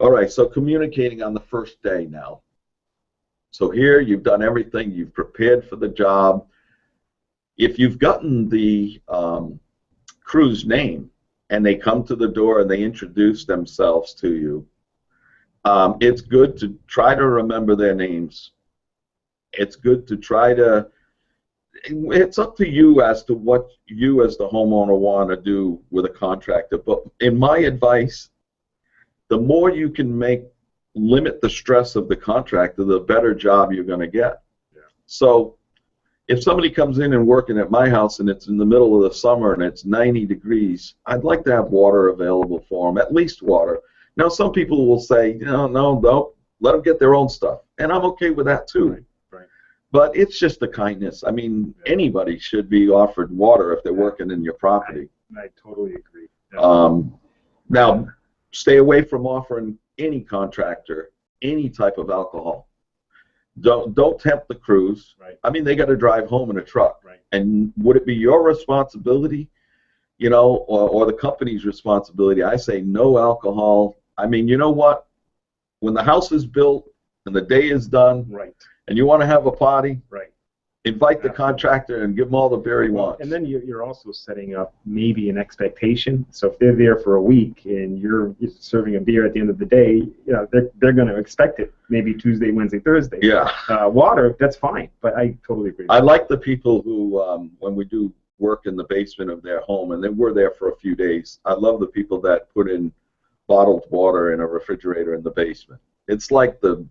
All right, so communicating on the first day now. So here you've done everything, you've prepared for the job. If you've gotten the crew's name and they come to the door and they introduce themselves to you, it's good to try to remember their names. It's good to try to, it's up to you as to what you as the homeowner want to do with a contractor. But in my advice, the more you can limit the stress of the contractor, the better job you're going to get. Yeah. So if somebody comes in and working at my house and it's in the middle of the summer and it's 90 degrees, I'd like to have water available for them, at least water. Now, some people will say, no, let them get their own stuff. And I'm okay with that too. Right. Right. But it's just a kindness. I mean, anybody should be offered water if they're working in your property. I totally agree. Now, stay away from offering any contractor any type of alcohol. Don't tempt the crews. Right. I mean, they got to drive home in a truck. Right. And would it be your responsibility, you know, or the company's responsibility? I say no alcohol. I mean, you know what? When the house is built and the day is done, right, and you want to have a party, right, invite the contractor and give him all the beer he wants. And then you're also setting up maybe an expectation. So if they're there for a week and you're serving a beer at the end of the day, you know, they're going to expect it maybe Tuesday, Wednesday, Thursday. Yeah. Water, that's fine, but I totally agree. I like the people who, when we do work in the basement of their home, and then we're there for a few days, I love the people that put in bottled water in a refrigerator in the basement. It's like the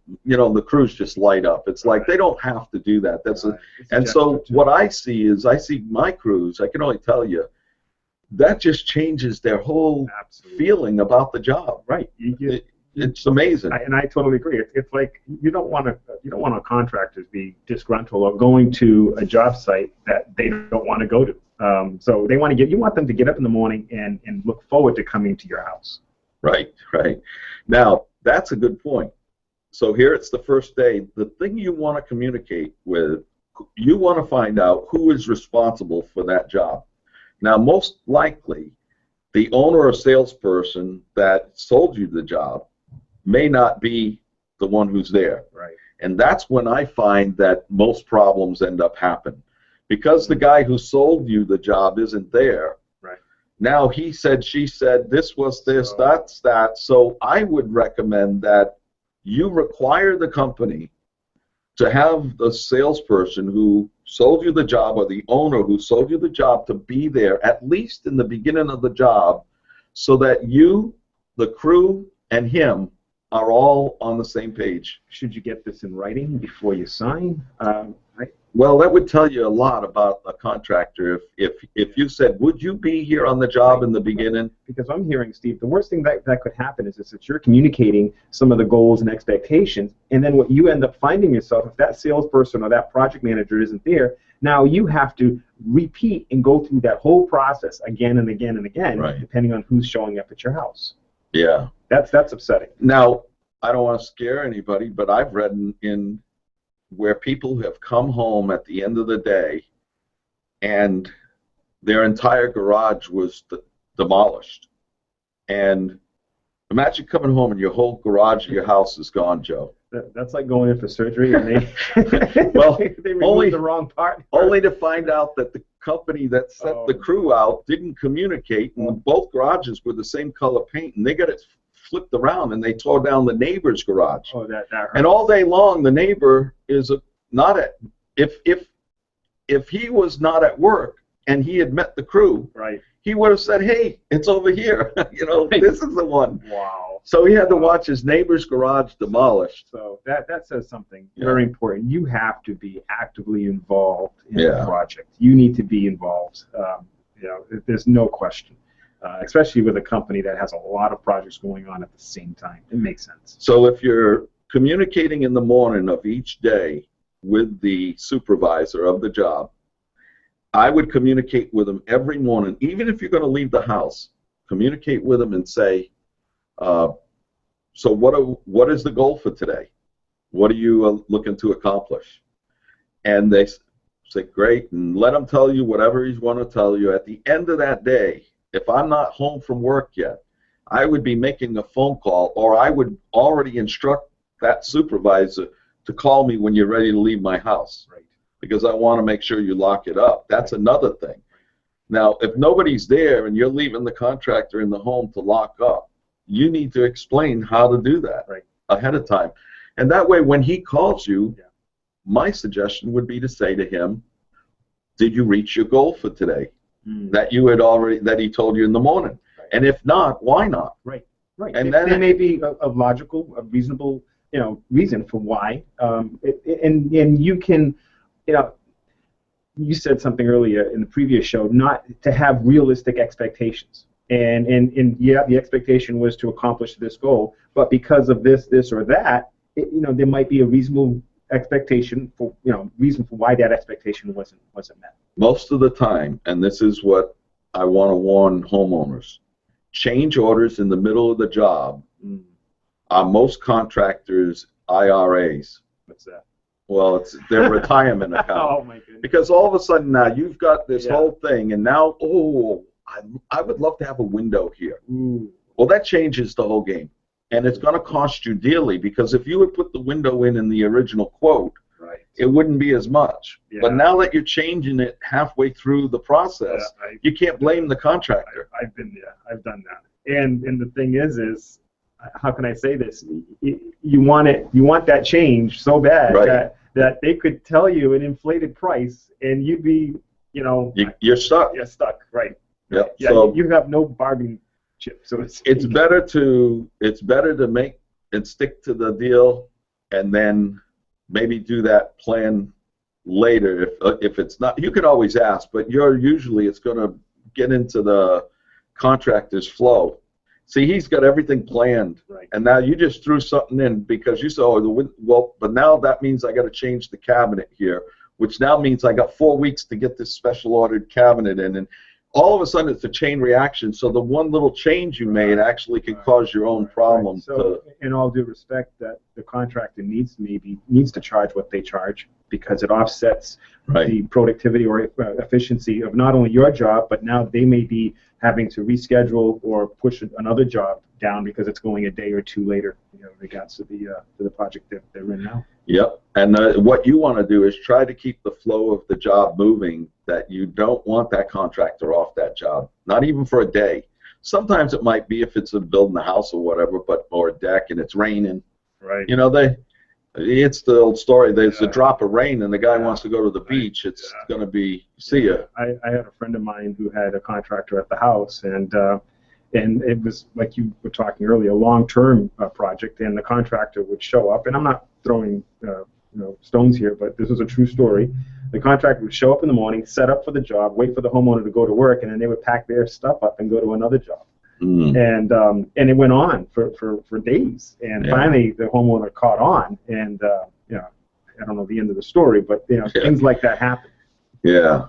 crews just light up. It's like they don't have to do that. And so what I see is my crews, I can only tell you, that just changes their whole feeling about the job. Right. It's amazing. And I totally agree. It's like you don't want a contractor to be disgruntled or going to a job site that they don't want to go to. So you want them to get up in the morning and look forward to coming to your house. Right. Now, that's a good point. So here it's the first day. The thing you want to communicate with, you want to find out who is responsible for that job. Now, most likely, the owner or salesperson that sold you the job may not be the one who's there. Right. And that's when I find that most problems end up happening. Because the guy who sold you the job isn't there, now he said, she said, this was this, that's that. So I would recommend that you require the company to have the salesperson who sold you the job or the owner who sold you the job to be there at least in the beginning of the job so that you, the crew, and him are all on the same page. Should you get this in writing before you sign? Well, that would tell you a lot about a contractor if you said, would you be here on the job in the beginning? Because I'm hearing, Steve, the worst thing that could happen is that you're communicating some of the goals and expectations, and then what you end up finding yourself, if that salesperson or that project manager isn't there, now you have to repeat and go through that whole process again and again and again, depending on who's showing up at your house. Yeah. That's upsetting. Now, I don't want to scare anybody, but I've read in where people have come home at the end of the day and their entire garage was demolished. And imagine coming home and your whole garage of your house is gone, Joe. That's like going in for surgery and they they removed the wrong part. Only to find out that the company that sent the crew out didn't communicate, and both garages were the same color paint, and they got it flipped around and they tore down the neighbor's garage. Oh, that hurts. And all day long the neighbor is not at, if he was not at work and he had met the crew, he would have said, hey, it's over here. This is the one. Wow. So he had to watch his neighbor's garage demolished. So that says something very important. You have to be actively involved in the project. You need to be involved. There's no question. Especially with a company that has a lot of projects going on at the same time. It makes sense. So if you're communicating in the morning of each day with the supervisor of the job, I would communicate with them every morning, even if you're going to leave the house. Communicate with them and say, so what is the goal for today? What are you looking to accomplish? And they say, great, and let them tell you whatever he's want to tell you. At the end of that day, if I'm not home from work yet, I would be making a phone call, or I would already instruct that supervisor to call me when you're ready to leave my house, Right. because I want to make sure you lock it up. That's another thing. Now, if nobody's there and you're leaving the contractor in the home to lock up, you need to explain how to do that ahead of time. And that way, when he calls you, my suggestion would be to say to him, did you reach your goal for today? That you had already, that he told you in the morning. And if not, why not? Right. And then then there may be a logical, a reasonable, reason for why. And you can, you said something earlier in the previous show, not to have realistic expectations. And yeah, the expectation was to accomplish this goal, but because of this, or that, there might be a reasonable expectation for, reason for why that expectation wasn't met. Most of the time, and this is what I want to warn homeowners, change orders in the middle of the job are most contractors' IRAs. What's that? Well, it's their retirement account. Oh my goodness. Because all of a sudden now you've got this whole thing, and now, I would love to have a window here. Well, that changes the whole game. And it's going to cost you dearly, because if you would put the window in the original quote, it wouldn't be as much. But now that you're changing it halfway through the process, you can't blame the contractor. I've been there. I've done that. And the thing is how can I say this? You want that change so bad that they could tell you an inflated price, and you'd be, you're stuck. You're stuck, right? Yep. Yeah, so you have no bargaining chip. So it's better to make and stick to the deal, and then maybe do that plan later. If it's not, you can always ask, but usually it's going to get into the contractor's flow. See, he's got everything planned, and now you just threw something in because you saw but now that means I got to change the cabinet here, which now means I got 4 weeks to get this special ordered cabinet in, and all of a sudden it's a chain reaction. So the one little change you made actually can cause your own problem. So, in all due respect, that the contractor needs to charge what they charge, because it offsets the productivity or efficiency of not only your job, but now they may be having to reschedule or push another job down because it's going a day or two later, in regards to the project that they're in now. Yep. And what you want to do is try to keep the flow of the job moving, that you don't want that contractor off that job, not even for a day. Sometimes it might be if it's building a house or whatever, or a deck and it's raining. Right. It's the old story. There's a drop of rain and the guy wants to go to the beach. It's going to be, see ya. I had a friend of mine who had a contractor at the house, and it was, like you were talking earlier, a long-term project, and the contractor would show up, and I'm not throwing stones here, but this was a true story. The contractor would show up in the morning, set up for the job, wait for the homeowner to go to work, and then they would pack their stuff up and go to another job. And it went on for days, and finally the homeowner caught on, and I don't know the end of the story, but things like that happen. Yeah.